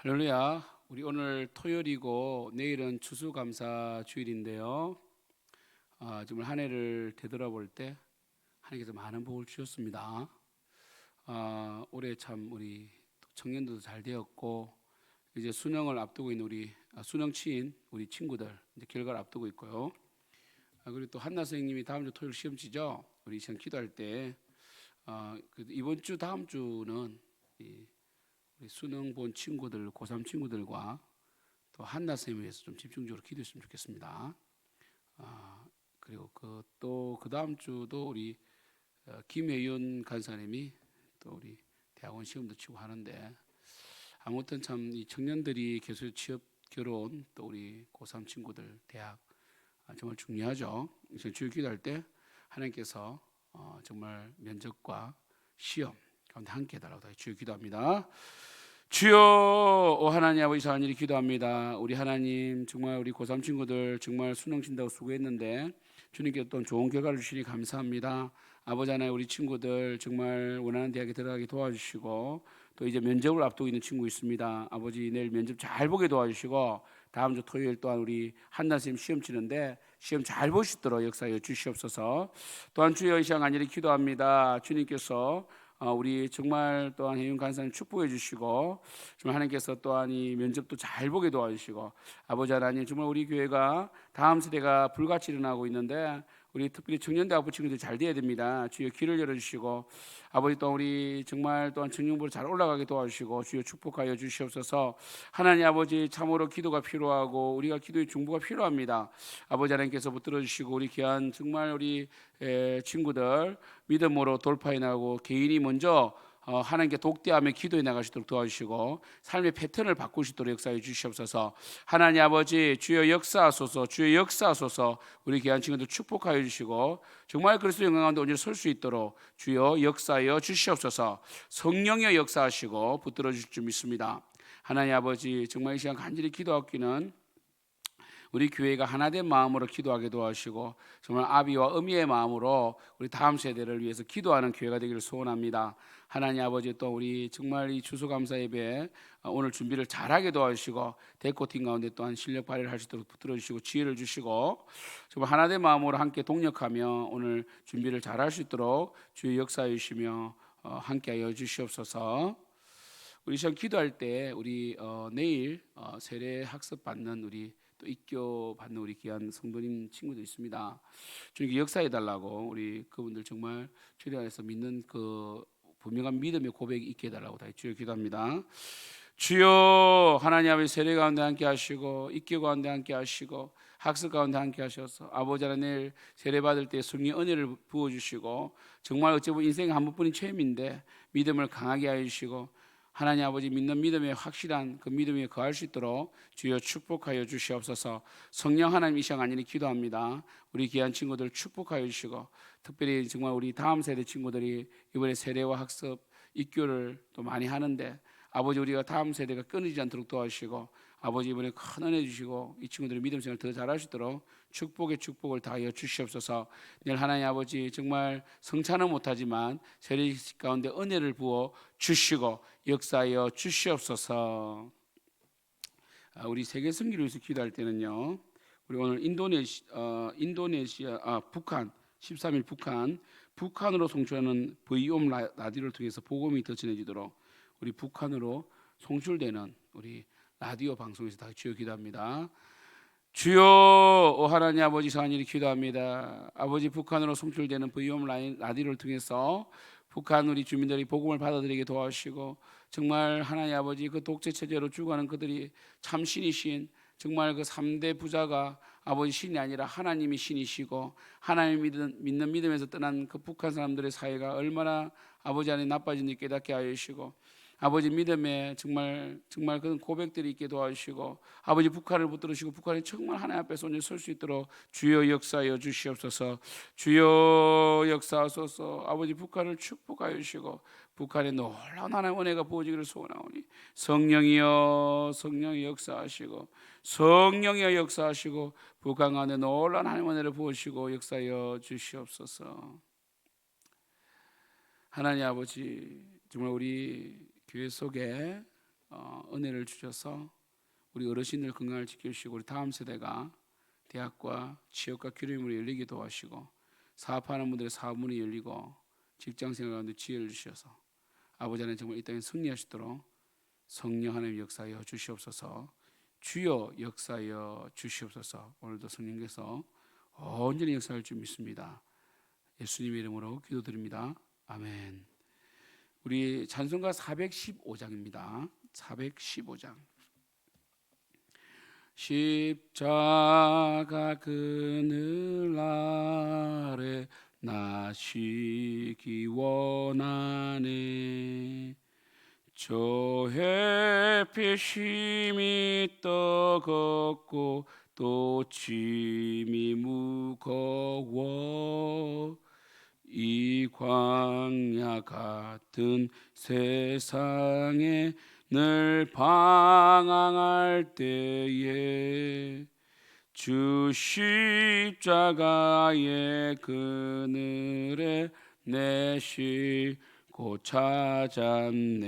할렐루야. 우리 오늘 토요일이고 내일은 추수감사 주일인데요. 정말 한 해를 되돌아볼 때 하나님께서 많은 복을 주셨습니다. 올해 참 우리 청년들도 잘 되었고 이제 수능을 앞두고 있는 우리 수능치인 우리 친구들 이제 결과를 앞두고 있고요. 그리고 또 한나 선생님이 다음 주 토요일 시험 치죠. 우리 시험 기도할 때 이번 주 다음 주는 우리 수능 본 친구들, 고3 친구들과 또 한나 쌤에 위해서 좀 집중적으로 기도했으면 좋겠습니다. 그리고 또 그 다음 주도 우리 김혜윤 간사님이 또 우리 대학원 시험도 치고 하는데 아무튼 참 이 청년들이 계속 취업, 결혼 또 우리 고3 친구들 대학 정말 중요하죠. 주일 기도할 때 하나님께서 정말 면접과 시험 가운데 함께 해달라고 주일 기도합니다. 주여, 오 하나님 아버지, 자원일이 기도합니다. 우리 하나님 정말 우리 고3 친구들 정말 수능 친다고 수고했는데 주님께 또 좋은 결과를 주시니 감사합니다. 아버지 하나님, 우리 친구들 정말 원하는 대학에 들어가게 도와주시고 또 이제 면접을 앞두고 있는 친구 있습니다. 아버지 내일 면접 잘 보게 도와주시고 다음 주 토요일 또한 우리 한나 선생님 시험 치는데 시험 잘 보시도록 역사하여 주시옵소서. 또한 주여, 이 시간 간절히 기도합니다. 주님께서 우리 정말 또한 혜윤 간사님 축복해 주시고 정말 하나님께서 또한 이 면접도 잘 보게 도와주시고 아버지 하나님, 정말 우리 교회가 다음 세대가 불같이 일어나고 있는데 우리 특별히 청년대학부 친구들이 잘 돼야 됩니다. 주여 길을 열어주시고 아버지, 또 우리 정말 또한 청년부로 잘 올라가게 도와주시고 주여 축복하여 주시옵소서. 하나님 아버지, 참으로 기도가 필요하고 우리가 기도의 중보가 필요합니다. 아버지 하나님께서 붙들어 주시고 우리 귀한 정말 우리 친구들 믿음으로 돌파해 나가고 개인이 먼저 하나님께 독대하며 기도해 나갈 수 있도록 도와주시고 삶의 패턴을 바꿀 수 있도록 역사해 주시옵소서. 하나님 아버지, 주여 역사하소서. 주여 역사하소서. 우리 귀한 친구들 축복하여 주시고 정말 그리스도의 영광 가운데 온전히 설 수 있도록 주여 역사하여 주시옵소서. 성령의 역사하시고 붙들어 주실 줄 믿습니다. 하나님 아버지, 정말 이 시간 간절히 기도하기는 우리 교회가 하나된 마음으로 기도하게 도와주시고 정말 아비와 어미의 마음으로 우리 다음 세대를 위해서 기도하는 교회가 되기를 소원합니다. 하나님 아버지, 또 우리 정말 이 추수감사 예배 오늘 준비를 잘하게 도와주시고 데코팅 가운데 또한 실력 발휘를 할 수 있도록 붙들어 주시고 지혜를 주시고 정말 하나된 마음으로 함께 동력하며 오늘 준비를 잘할 수 있도록 주의 역사해 주시며 함께하여 주시옵소서. 우리 시험 기도할 때 우리 내일 세례 학습 받는 우리 또 입교 받는 우리 귀한 성도님 친구들 있습니다. 주님께 역사해 달라고 우리 그분들 정말 주님 안에서 믿는 그 분명한 믿음의 고백이 있게 해달라고 다 주여 기도합니다. 주여, 하나님 아버지, 세례 가운데 함께 하시고 입교 가운데 함께 하시고 학습 가운데 함께 하셔서 아버지 하나님 내일 세례 받을 때 성령의 은혜를 부어주시고 정말 어찌 보면 인생 한 번뿐인 체험인데 믿음을 강하게 하여 주시고 하나님 아버지, 믿는 믿음에 확실한 그 믿음에 거할 수 있도록 주여 축복하여 주시옵소서. 성령 하나님, 이 시간 간절히 기도합니다. 우리 귀한 친구들 축복하여 주시고 특별히 정말 우리 다음 세대 친구들이 이번에 세례와 학습 입교를 또 많이 하는데 아버지, 우리가 다음 세대가 끊이지 않도록 도와주시고 아버지, 이번에 큰 은혜 주시고 이 친구들이 믿음 생활을 더 잘할 수 있도록 축복의 축복을 다하여 주시옵소서. 내일 하나님 아버지, 정말 성찬은 못하지만 세례 가운데 은혜를 부어 주시고 역사하여 주시옵소서. 우리 세계 선교를 위해서 기도할 때는요, 우리 오늘 인도네시아 북한 13일 북한으로 송출하는 VOM 라디오를 통해서 복음이 더 전해지도록 우리 북한으로 송출되는 우리 라디오 방송에서 다 주여 기도합니다. 주여, 하나님 아버지, 사한일이 기도합니다. 아버지, 북한으로 송출되는 VOM 라디오를 통해서 북한 우리 주민들이 복음을 받아들이게 도와주시고 정말 하나님 아버지, 그 독재 체제로 죽어가는 그들이 참 신이신 정말 그 3대 부자가 아버지 신이 아니라 하나님이 신이시고 하나님 믿는 믿음에서 떠난 그 북한 사람들의 사회가 얼마나 아버지 안에 나빠진지 깨닫게 하여 주시고 아버지, 믿음에 정말 그런 고백들이 있게 도와주시고 아버지, 북한을 붙들으시고 북한이 정말 하나님 앞에 손을 설 수 있도록 주여 역사하여 주시옵소서. 주여 역사하소서. 아버지, 북한을 축복하여 주시고 북한에 놀라운 하나님의 은혜가 부어지기를 소원하오니 성령이여, 성령이 역사하시고 성령이여 역사하시고 북한 안에 놀라운 하나님의 은혜를 부으시고 역사하여 주시옵소서. 하나님 아버지, 정말 우리 교회 속에 은혜를 주셔서 우리 어르신들 건강을 지켜주시고 우리 다음 세대가 대학과 취업과 교류문이 열리게 도와주시고 사업하는 분들의 사업문이 열리고 직장생활 가운데 지혜를 주셔서 아버지 하나님 정말 이 땅에 승리하시도록 성령 하나님 역사하여 주시옵소서. 주여 역사하여 주시옵소서. 오늘도 성령께서 온전히 역사할 줄 믿습니다. 예수님의 이름으로 기도드립니다. 아멘. 우리 찬송가 415장입니다. 415장. 십자가 그늘 아래 나 쉬기 원하네. 저 햇빛 심히 뜨겁고 또 짐이 무거워 이 광야 같은 세상에 늘 방황할 때에 주 십자가의 그늘에 내 싣고 찾았네.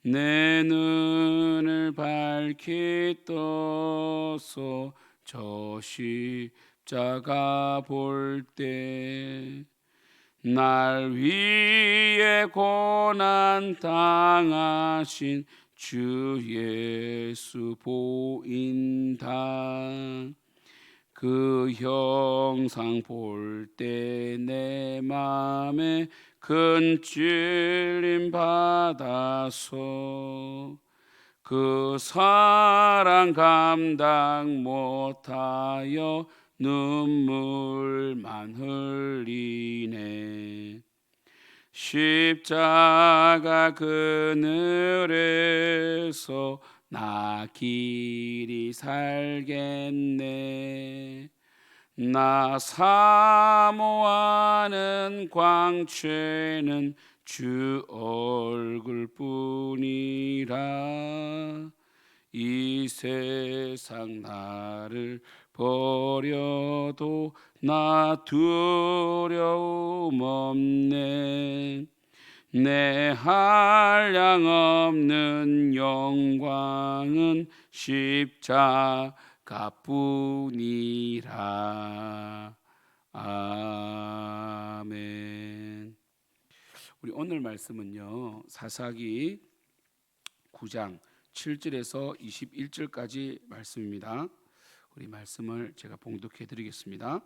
내 눈을 밝히 떠서 저 십자가 볼 때 날 위해 고난 당하신 주 예수 보인다. 그 형상 볼 때 내 맘에 큰 찔림 받아서 그 사랑 감당 못하여 눈물만 흘리네. 십자가 그늘에서 나 길이 살겠네. 나 사모하는 광채는 주 얼굴뿐이라. 이 세상 나를 버려도 나 두려움 없네. 내 한량 없는 영광은 십자가뿐이라. 아멘. 우리 오늘 말씀은요, 사사기 9장 7절에서 21절까지 말씀입니다. 우리 말씀을 제가 봉독해 드리겠습니다.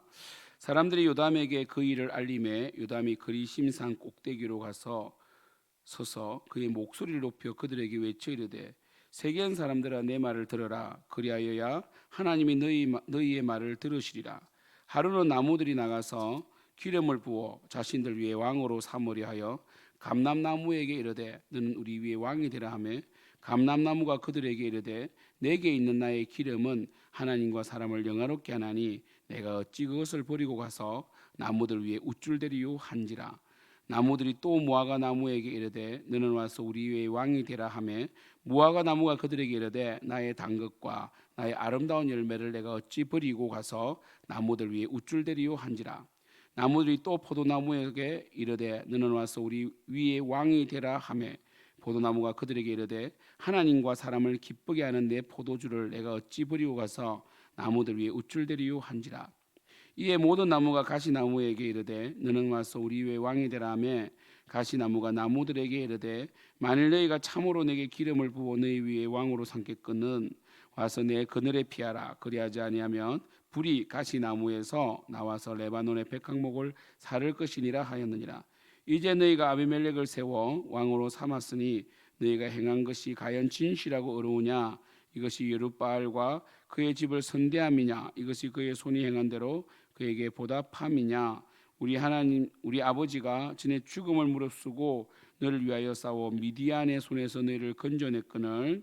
사람들이 요담에게 그 일을 알림해 요담이 그리심산 꼭대기로 가서 서서 그의 목소리를 높여 그들에게 외쳐 이르되 세겜 사람들아 내 말을 들어라. 그리하여야 하나님이 너희의 말을 들으시리라. 하루는 나무들이 나가서 기름을 부어 자신들 위에 왕으로 삼으려 하여 감람나무에게 이르되 너는 우리 위에 왕이 되라 하며 감람나무가 그들에게 이르되 내게 있는 나의 기름은 하나님과 사람을 영화롭게 하나니 내가 어찌 그것을 버리고 가서 나무들 위에 우쭐대리요 한지라. 나무들이 또 무화과 나무에게 이르되 너는 와서 우리 위에 왕이 되라 하며 무화과 나무가 그들에게 이르되 나의 단것과 나의 아름다운 열매를 내가 어찌 버리고 가서 나무들 위에 우쭐대리요 한지라. 나무들이 또 포도나무에게 이르되 너는 와서 우리 위에 왕이 되라 하며 포도나무가 그들에게 이르되 하나님과 사람을 기쁘게 하는 내 포도주를 내가 어찌 버리고 가서 나무들 위에 우쭐대리요 한지라. 이에 모든 나무가 가시나무에게 이르되 너는 와서 우리 위에 왕이 되라 하며 가시나무가 나무들에게 이르되 만일 너희가 참으로 내게 기름을 부어 너희 위에 왕으로 삼겠거든 와서 내 그늘에 피하라. 그리하지 아니하면 불이 가시나무에서 나와서 레바논의 백향목을 사를 것이니라 하였느니라. 이제 너희가 아비멜렉을 세워 왕으로 삼았으니 너희가 행한 것이 과연 진실하고 어려우냐? 이것이 여룻바알과 그의 집을 선대함이냐? 이것이 그의 손이 행한 대로 그에게 보답함이냐? 우리 하나님 우리 아버지가 전에 죽음을 무릅쓰고 너를 위하여 싸워 미디안의 손에서 너희를 건져냈거늘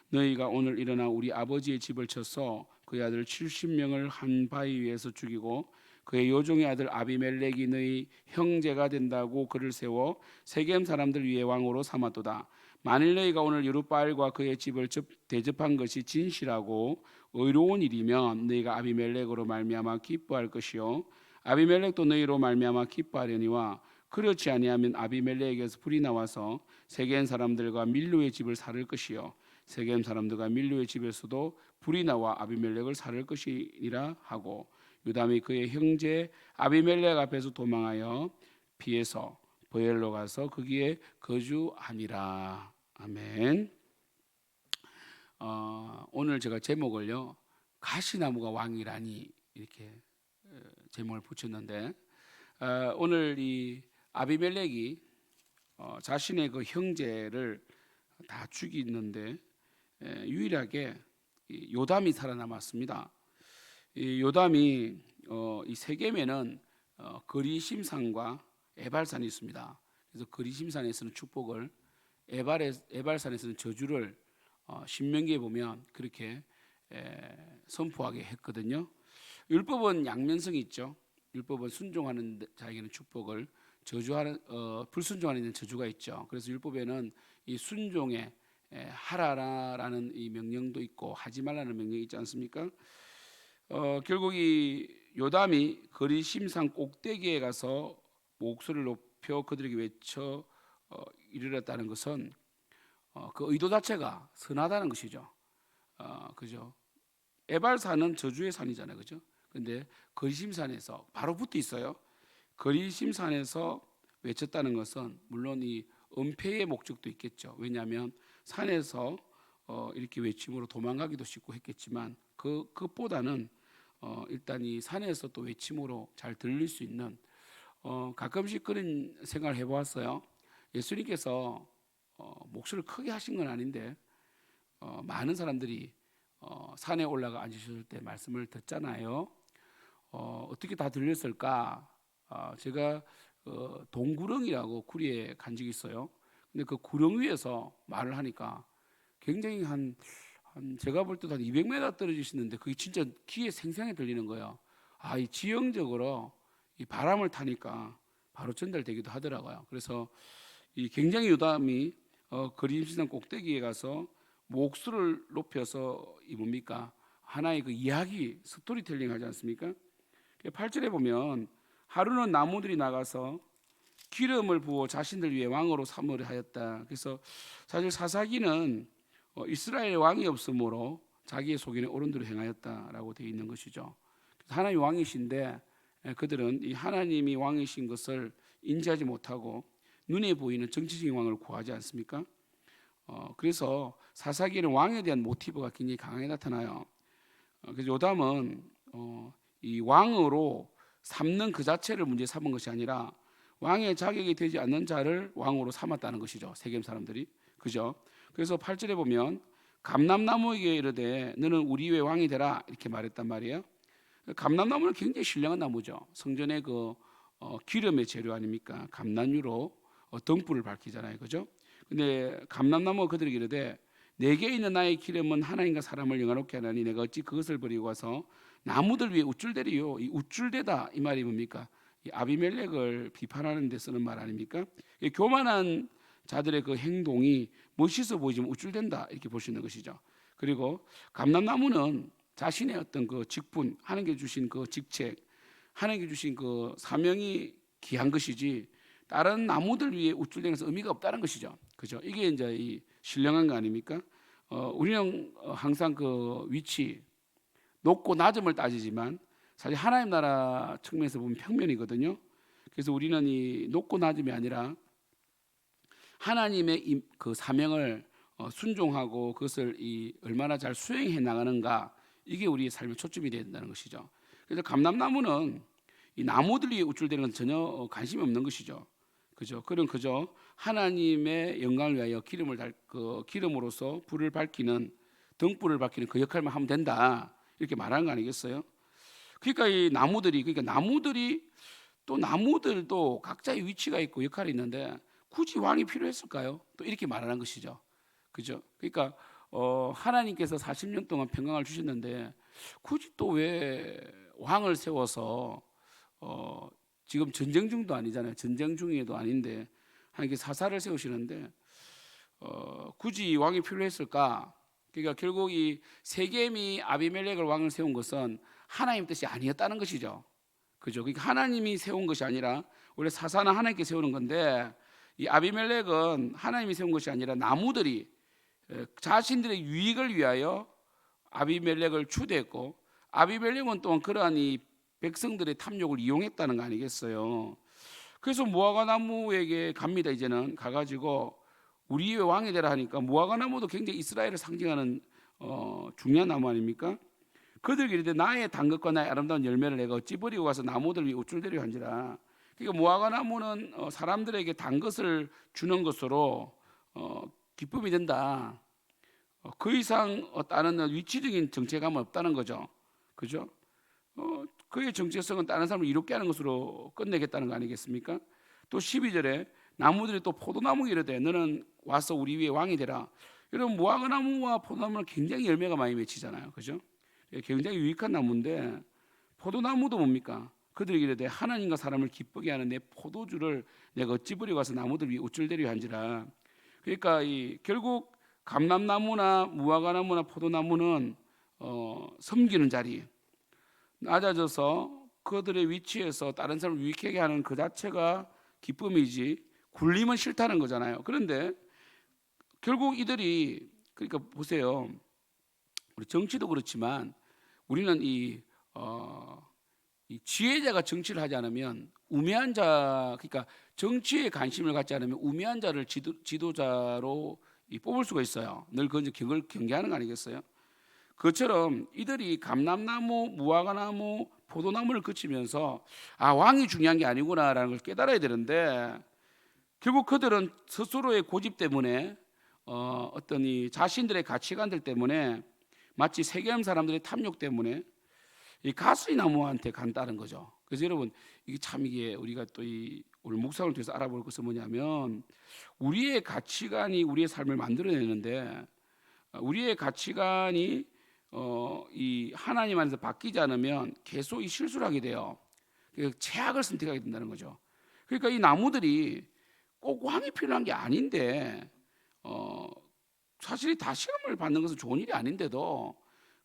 너희가 오늘 일어나 우리 아버지의 집을 쳐서 그의 아들 70명을 한 바위 위에서 죽이고 그의 요종의 아들 아비멜렉이 너희 형제가 된다고 그를 세워 세겜 사람들 위에 왕으로 삼았도다. 만일 너희가 오늘 여룻바알과 그의 집을 대접한 것이 진실하고 의로운 일이면 너희가 아비멜렉으로 말미암아 기뻐할 것이요 아비멜렉도 너희로 말미암아 기뻐하려니와 그렇지 아니하면 아비멜렉에게서 불이 나와서 세겜 사람들과 밀로의 집을 살을 것이요 세겜 사람들과 밀로의 집에서도 불이 나와 아비멜렉을 살을 것이니라 하고 요담이 그의 형제 아비멜렉 앞에서 도망하여 피해서 보엘로 가서 거기에 거주하니라. 아멘. 오늘 제가 제목을요 가시나무가 왕이라니 이렇게 제목을 붙였는데 오늘 이 아비멜렉이 자신의 그 형제를 다 죽이는데 유일하게 요담이 살아남았습니다. 이 요담이 이 세겜에는 거리심산과 에발산이 있습니다. 그래서 거리심산에서는 축복을 에발산에서는 저주를 신명기에 보면 그렇게 선포하게 했거든요. 율법은 양면성이 있죠. 율법은 순종하는 자에게는 축복을 저주하는 불순종하는 데는 저주가 있죠. 그래서 율법에는 이 순종에 하라라는 이 명령도 있고 하지 말라는 명령이 있지 않습니까? 결국 이 요담이 거리심산 꼭대기에 가서 목소리를 높여 그들에게 외쳐 이르렀다는 것은 그 의도 자체가 선하다는 것이죠. 그죠? 에발산은 저주의 산이잖아요, 그죠? 근데 거리심산에서 바로 붙어 있어요. 거리심산에서 외쳤다는 것은 물론 이 은폐의 목적도 있겠죠. 왜냐하면 산에서 이렇게 외침으로 도망가기도 쉽고 했겠지만 그것보다는 일단 이 산에서 또 외침으로 잘 들릴 수 있는 가끔씩 그런 생각을 해보았어요. 예수님께서 목소리를 크게 하신 건 아닌데 많은 사람들이 산에 올라가 앉으셨을 때 말씀을 듣잖아요. 어떻게 다 들렸을까? 제가 동구렁이라고 구리에 간 적이 있어요. 근데 그 구렁 위에서 말을 하니까 굉장히 한 제가 볼 때도 한 200m 떨어지시는데 그게 진짜 귀에 생생하게 들리는 거예요. 이 지형적으로 이 바람을 타니까 바로 전달되기도 하더라고요. 그래서 이 굉장히 요담이 거리심산 꼭대기에 가서 목소리를 높여서 이 뭡니까? 하나의 그 이야기 스토리텔링 하지 않습니까? 8절에 보면 하루는 나무들이 나가서 기름을 부어 자신들 위해 왕으로 삼으려 하였다. 그래서 사실 사사기는 이스라엘 왕이 없으므로 자기의 소견에 옳은 대로 행하였다라고 되어 있는 것이죠. 하나님 왕이신데 그들은 이 하나님이 왕이신 것을 인지하지 못하고 눈에 보이는 정치적인 왕을 구하지 않습니까? 그래서 사사기는 왕에 대한 모티브가 굉장히 강하게 나타나요. 그래서 요담은 이 왕으로 삼는 그 자체를 문제 삼은 것이 아니라 왕의 자격이 되지 않는 자를 왕으로 삼았다는 것이죠. 세겜 사람들이. 그죠? 그래서 8절에 보면 감람나무에게 이르되 너는 우리 위에 왕이 되라 이렇게 말했단 말이에요. 감람나무는 굉장히 신령한 나무죠. 성전의 그 기름의 재료 아닙니까? 감람유로 등불을 밝히잖아요. 그죠? 근데 감람나무가 그들에게 이르되 내게 있는 나의 기름은 하나님과 사람을 영화롭게 하나니 내가 어찌 그것을 버리고 와서 나무들 위에 우쭐대리요. 이 우쭐대다 이 말이 뭡니까? 이 아비멜렉을 비판하는 데 쓰는 말 아닙니까? 이 교만한 자들의 그 행동이 멋있어 보이지만 우쭐댄다 이렇게 볼 수 있는 것이죠. 그리고 감람나무는 자신의 어떤 그 직분, 하나님께 주신 그 직책, 하나님께 주신 그 사명이 귀한 것이지 다른 나무들 위에 우쭐대는 것은 의미가 없다는 것이죠. 그죠? 이게 이제 이 신령한 거 아닙니까? 우리는 항상 그 위치 높고 낮음을 따지지만 사실 하나님 나라 측면에서 보면 평면이거든요. 그래서 우리는 이 높고 낮음이 아니라 하나님의 그 사명을 순종하고 그것을 이 얼마나 잘 수행해 나가는가 이게 우리의 삶의 초점이 되어야 된다는 것이죠. 그래서 감람나무는 이 나무들 위에 우쭐대는 건 전혀 관심이 없는 것이죠. 그죠? 그런 그저 하나님의 영광을 위하여 기름으로서 불을 밝히는 등불을 밝히는 그 역할만 하면 된다 이렇게 말하는 거 아니겠어요? 그러니까 이 나무들이 또 나무들도 각자의 위치가 있고 역할이 있는데 굳이 왕이 필요했을까요? 또 이렇게 말하는 것이죠. 그죠? 그러니까 하나님께서 40년 동안 평강을 주셨는데 굳이 또 왜 왕을 세워서 지금 전쟁 중도 아니잖아요. 전쟁 중에도 아닌데 하나님께 사사를 세우시는데 굳이 왕이 필요했을까? 그러니까 결국 이 세겜이 아비멜렉을 왕을 세운 것은 하나님 뜻이 아니었다는 것이죠. 그죠? 그러니까 하나님이 세운 것이 아니라 원래 사사는 하나님께 세우는 건데 이 아비멜렉은 하나님이 세운 것이 아니라 나무들이 자신들의 유익을 위하여 아비멜렉을 추대했고 아비멜렉은 또한 그러한 이 백성들의 탐욕을 이용했다는 거 아니겠어요? 그래서 무화과 나무에게 갑니다. 이제는 가가지고 우리의 왕이 되라 하니까 무화과 나무도 굉장히 이스라엘을 상징하는 중요한 나무 아닙니까? 그들이 이르되 나의 단 것과 나의 아름다운 열매를 내가 어찌 버리고 가서 나무들 위에 우쭐대려 한지라. 그러니까 무화과 나무는 사람들에게 단 것을 주는 것으로 기쁨이 된다. 그 이상 다른 위치적인 정체감은 없다는 거죠. 그죠? 그의 정체성은 다른 사람을 이롭게 하는 것으로 끝내겠다는 거 아니겠습니까? 또 12절에 나무들이 또 포도나무에 이르되 너는 와서 우리 위에 왕이 되라. 여러분 무화과 나무와 포도나무는 굉장히 열매가 많이 맺히잖아요. 그죠? 굉장히 유익한 나무인데 포도나무도 뭡니까? 그들에게 이르되 하나님과 사람을 기쁘게 하는 내 포도주를 내가 어찌 버리고 가서 나무들 위에 우쭐대려 한지라. 그러니까 결국 감람나무나 무화과나무나 포도나무는 섬기는 자리, 낮아져서 그들의 위치에서 다른 사람을 유익하게 하는 그 자체가 기쁨이지 굴림은 싫다는 거잖아요. 그런데 결국 이들이 그러니까 보세요. 우리 정치도 그렇지만 우리는 이 지혜자가 정치를 하지 않으면 우매한 자, 그러니까 정치에 관심을 갖지 않으면 우매한 자를 지도자로 뽑을 수가 있어요. 늘 그걸 경계하는 거 아니겠어요? 그처럼 이들이 감람나무, 무화과나무, 포도나무를 그치면서 왕이 중요한 게 아니구나라는 걸 깨달아야 되는데 결국 그들은 스스로의 고집 때문에 어떤 이 자신들의 가치관들 때문에 마치 세겜 사람들의 탐욕 때문에 이 가스나무한테 간다는 거죠. 그래서 여러분 이게 우리가 또 오늘 묵상을 통해서 알아볼 것은 뭐냐면 우리의 가치관이 우리의 삶을 만들어내는데 우리의 가치관이 이 하나님 안에서 바뀌지 않으면 계속 이 실수를 하게 돼요. 최악을 선택하게 된다는 거죠. 그러니까 이 나무들이 꼭 왕이 필요한 게 아닌데 사실 다 시험을 받는 것은 좋은 일이 아닌데도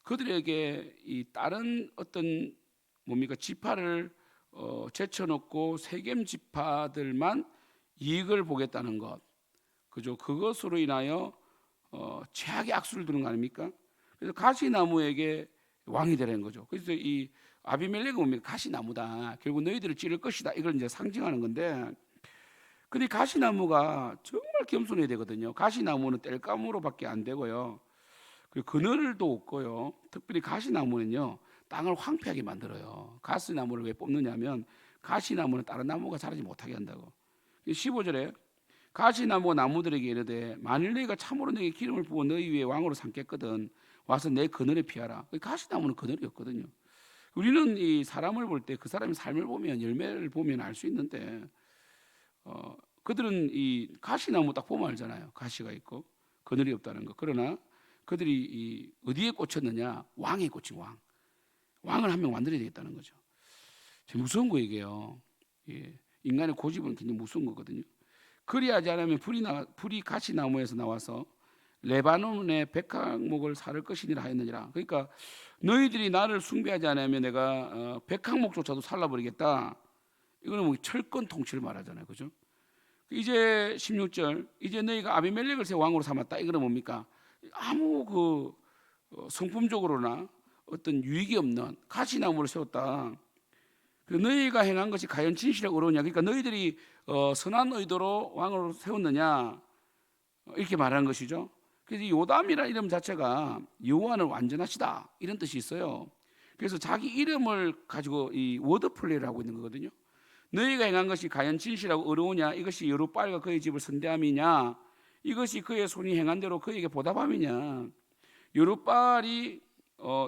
그들에게 이 다른 어떤 지파를 제쳐놓고 세겜 지파들만 이익을 보겠다는 것, 그죠? 그것으로 인하여 최악의 악수를 두는 거 아닙니까? 그래서 가시나무에게 왕이 되라는 거죠. 그래서 이 아비멜렉은 뭡니까? 가시나무다. 결국 너희들을 찌를 것이다. 이걸 이제 상징하는 건데, 근데 가시나무가 정말 겸손해야 되거든요. 가시나무는 땔감으로밖에 안 되고요. 그리고 그늘도 없고요. 특별히 가시나무는요, 땅을 황폐하게 만들어요. 가시나무를 왜 뽑느냐면 가시나무는 다른 나무가 자라지 못하게 한다고. 15절에 가시나무가 나무들에게 이르되 만일 너희가 참으로 내게 기름을 부어 너희 위에 왕으로 삼겠거든 와서 내 그늘에 피하라. 가시나무는 그늘이 없거든요. 우리는 이 사람을 볼 때 그 사람의 삶을 보면 열매를 보면 알 수 있는데 그들은 이 가시나무 딱 보면 알잖아요. 가시가 있고 그늘이 없다는 거. 그러나 그들이 어디에 꽂혔느냐? 왕에 꽂힌 왕. 왕을 한 명 만들어야 되겠다는 거죠. 무서운 거 이게요. 예. 인간의 고집은 굉장히 무서운 거거든요. 그리하지 않으면 불이 가시나무에서 나와서 레바논의 백항목을 사를 것이니라 하였느니라. 그러니까 너희들이 나를 숭배하지 않으면 내가 백항목조차도 살라버리겠다. 이거는 철권 통치를 말하잖아요. 그죠? 이제 16절 이제 너희가 아비멜렉을 새 왕으로 삼았다. 이거는 뭡니까? 아무 성품적으로나 어떤 유익이 없는 가시나무를 세웠다. 너희가 행한 것이 과연 진실하고 의로우냐? 그러니까 너희들이 선한 의도로 왕으로 세웠느냐? 이렇게 말하는 것이죠. 그래서 요담이라는 이름 자체가 여호와는 완전하시다 이런 뜻이 있어요. 그래서 자기 이름을 가지고 이 워드 플레이를 하고 있는 거거든요. 너희가 행한 것이 과연 진실하고 의로우냐? 이것이 여룻바알과 그의 집을 선대함이냐? 이것이 그의 손이 행한 대로 그에게 보답함이냐? 여룻바알이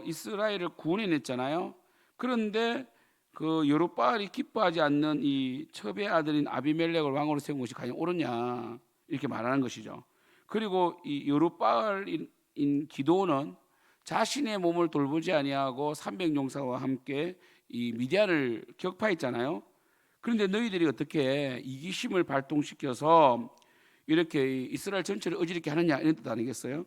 이스라엘을 구원해냈잖아요. 그런데 그 여룻바알이 기뻐하지 않는 이 첩의 아들인 아비멜렉을 왕으로 세운 것이 과연 옳으냐? 이렇게 말하는 것이죠. 그리고 이 여룻바알인 기도는 자신의 몸을 돌보지 아니하고 300용사와 함께 이 미디안을 격파했잖아요. 그런데 너희들이 어떻게 이기심을 발동시켜서 이렇게 이스라엘 전체를 어지럽게 하느냐 이런 뜻 아니겠어요?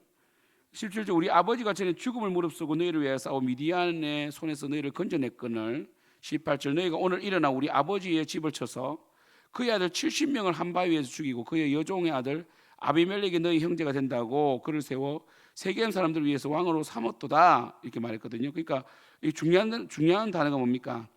17절 우리 아버지가 전에 죽음을 무릅쓰고 너희를 위하여 싸워 미디안의 손에서 너희를 건져냈거늘 18절 너희가 오늘 일어나 우리 아버지의 집을 쳐서 그의 아들 70명을 한 바위에서 죽이고 그의 여종의 아들 아비멜렉이 너희 형제가 된다고 그를 세워 세겜 사람들을 위해서 왕으로 삼았도다 이렇게 말했거든요. 그러니까 이 중요한 단어가 뭡니까?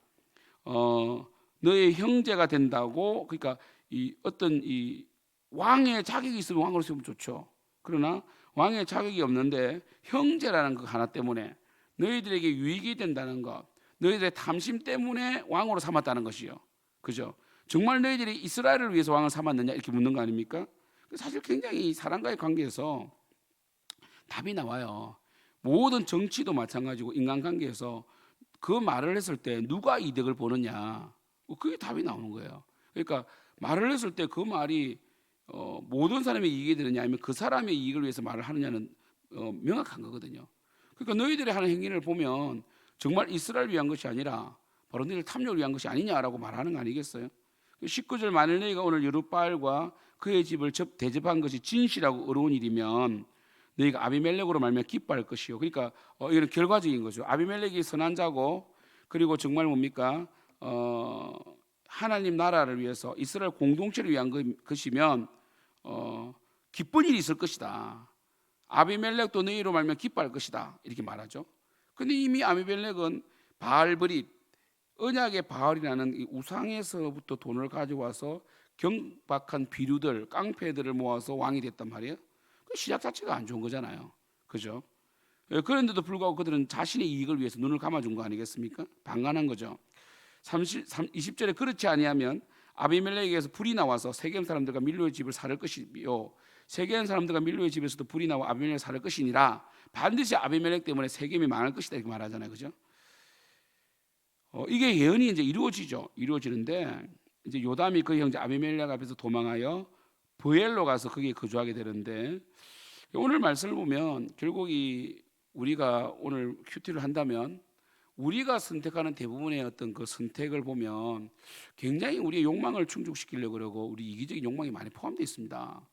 너의 형제가 된다고. 그러니까 이 어떤 이 왕의 자격이 있으면 왕으로 세우면 좋죠. 그러나 왕의 자격이 없는데 형제라는 그 하나 때문에 너희들에게 유익이 된다는 것, 너희들의 탐심 때문에 왕으로 삼았다는 것이요. 그죠? 정말 너희들이 이스라엘을 위해서 왕을 삼았느냐 이렇게 묻는 거 아닙니까? 사실 굉장히 사람과의 관계에서 답이 나와요. 모든 정치도 마찬가지고 인간관계에서 그 말을 했을 때 누가 이득을 보느냐, 그게 답이 나오는 거예요. 그러니까 말을 했을 때 그 말이 모든 사람의 이익이 되느냐 아니면 그 사람의 이익을 위해서 말을 하느냐는 명확한 거거든요. 그러니까 너희들이 하는 행위를 보면 정말 이스라엘을 위한 것이 아니라 바로 너희들 탐욕을 위한 것이 아니냐라고 말하는 거 아니겠어요? 19절 만일 너희가 오늘 여룻바알과 그의 집을 대접한 것이 진실하고 의로운 일이면 너희가 아비멜렉으로 말미암아 기뻐할 것이요. 그러니까 이건 결과적인 거죠. 아비멜렉이 선한 자고 그리고 정말 뭡니까? 하나님 나라를 위해서 이스라엘 공동체를 위한 것이면 기쁜 일이 있을 것이다. 아비멜렉도 너희로 말미암아 기뻐할 것이다. 이렇게 말하죠. 근데 이미 아비멜렉은 바알브릿, 언약의 바알이라는 이 우상에서부터 돈을 가져와서 경박한 비류들, 깡패들을 모아서 왕이 됐단 말이에요. 그 시작 자체가 안 좋은 거잖아요. 그죠? 그런데도 불구하고 그들은 자신의 이익을 위해서 눈을 감아준 거 아니겠습니까? 방관한 거죠. 20절에 그렇지 아니하면 아비멜렉에게서 불이 나와서 세겜 사람들과 밀로의 집을 살을 것이요 세겜 사람들과 밀로의 집에서도 불이 나와 아비멜렉을 살을 것이니라. 반드시 아비멜렉 때문에 세겜이 망할 것이다 이렇게 말하잖아요. 그죠? 이게 예언이 이제 이루어지는데 이제 요담이 그 형제 아비멜렉 앞에서 도망하여 브엘로 가서 거기에 거주하게 되는데 오늘 말씀을 보면 결국 우리가 오늘 큐티를 한다면 우리가 선택하는 대부분의 어떤 그 선택을 보면 굉장히 우리의 욕망을 충족시키려고 그러고 우리 이기적인 욕망이 많이 포함되어 있습니다.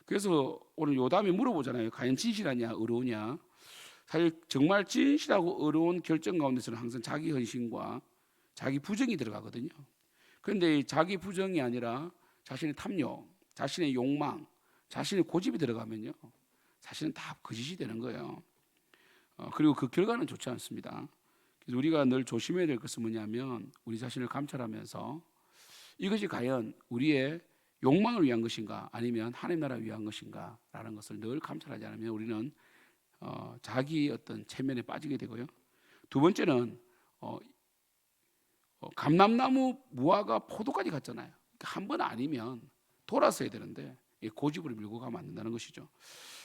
그래서 오늘 요담이 물어보잖아요. 과연 진실하냐 의로우냐. 사실 정말 진실하고 의로운 결정 가운데서는 항상 자기 헌신과 자기 부정이 들어가거든요. 그런데 자기 부정이 아니라 자신의 탐욕, 자신의 욕망, 자신의 고집이 들어가면요 사실은 다 거짓이 되는 거예요. 그리고 그 결과는 좋지 않습니다. 그래서 우리가 늘 조심해야 될 것은 뭐냐면 우리 자신을 감찰하면서 이것이 과연 우리의 욕망을 위한 것인가 아니면 하나님 나라를 위한 것인가 라는 것을 늘 감찰하지 않으면 우리는 자기 어떤 체면에 빠지게 되고요. 두 번째는 감람나무 무화과 포도까지 갔잖아요. 그러니까 한 번 아니면 돌아서야 되는데 고집으로 밀고 가면 안 된다는 것이죠.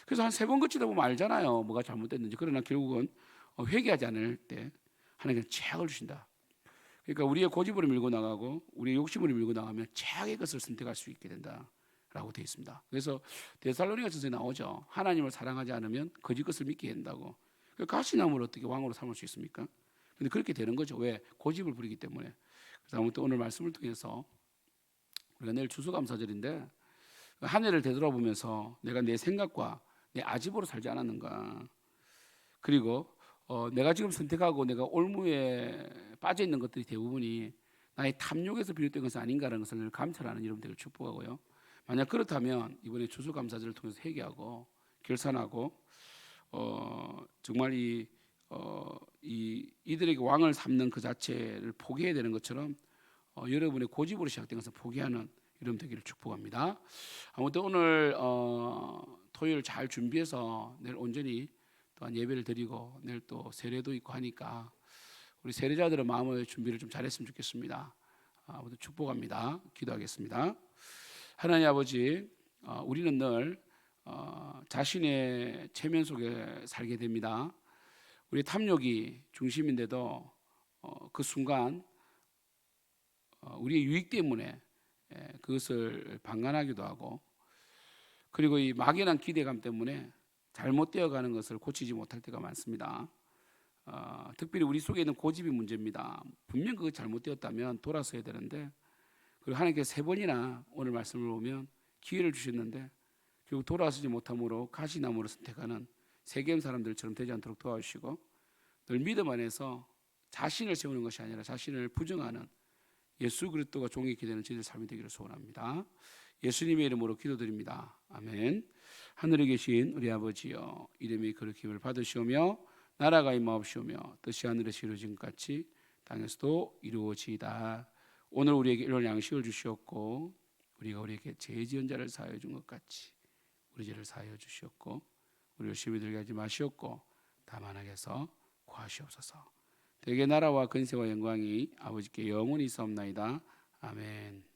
그래서 한 3번 거치다 보면 알잖아요. 뭐가 잘못됐는지. 그러나 결국은 회개하지 않을 때 하나님께서 최악을 주신다. 그러니까 우리의 고집으로 밀고 나가고 우리의 욕심으로 밀고 나가면 최악의 것을 선택할 수 있게 된다라고 되어 있습니다. 그래서 데살로니가서에 나오죠. 하나님을 사랑하지 않으면 거짓 것을 믿게 된다고. 가시나무를 어떻게 왕으로 삼을 수 있습니까? 근데 그렇게 되는 거죠. 왜? 고집을 부리기 때문에. 그래서 아무튼 오늘 말씀을 통해서 우리가 내일 추수감사절인데 한 해를 되돌아보면서 내가 내 생각과 내 아집으로 살지 않았는가. 그리고 내가 지금 선택하고 내가 올무에 빠져 있는 것들이 대부분이 나의 탐욕에서 비롯된 것은 아닌가라는 것을 감찰하는 여러분들을 축복하고요. 만약 그렇다면 이번에 추수감사절을 통해서 회개하고 결산하고 정말 이들에게 왕을 삼는 그 자체를 포기해야 되는 것처럼 여러분의 고집으로 시작된 것을 포기하는 여러분 되기를 축복합니다. 아무튼 오늘 토요일 잘 준비해서 내일 온전히 또한 예배를 드리고 내일 또 세례도 있고 하니까 우리 세례자들의 마음의 준비를 좀 잘했으면 좋겠습니다. 아무튼 축복합니다. 기도하겠습니다. 하나님 아버지, 우리는 늘 자신의 체면 속에 살게 됩니다. 우리 탐욕이 중심인데도 그 순간 우리의 유익 때문에 그것을 방관하기도 하고 그리고 이 막연한 기대감 때문에 잘못되어 가는 것을 고치지 못할 때가 많습니다. 특별히 우리 속에 있는 고집이 문제입니다. 분명 그거 잘못되었다면 돌아서야 되는데 그리고 하나님께서 3번이나 오늘 말씀을 보면 기회를 주셨는데 결국 돌아서지 못함으로 가시나무를 선택하는 세겜 사람들처럼 되지 않도록 도와주시고 늘 믿음 안에서 자신을 세우는 것이 아니라 자신을 부정하는 예수 그리스도가 종이 되는 저희들 삶이 되기를 소원합니다. 예수님의 이름으로 기도드립니다. 아멘. 하늘에 계신 우리 아버지여, 이름이 거룩힘을 받으시오며 나라가 임하옵시오며 뜻이 하늘에서 이루어진 것 같이 땅에서도 이루어지이다. 오늘 우리에게 이런 양식을 주시옵고 우리가 우리에게 죄 지은 자를 사하여 준 것 같이 우리 죄를 사하여 주시옵고 우리 열심히 들게 하지 마시옵고 다만 악에서 구하시옵소서. 대개 나라와 근세와 영광이 아버지께 영원히 있사옵나이다. 아멘.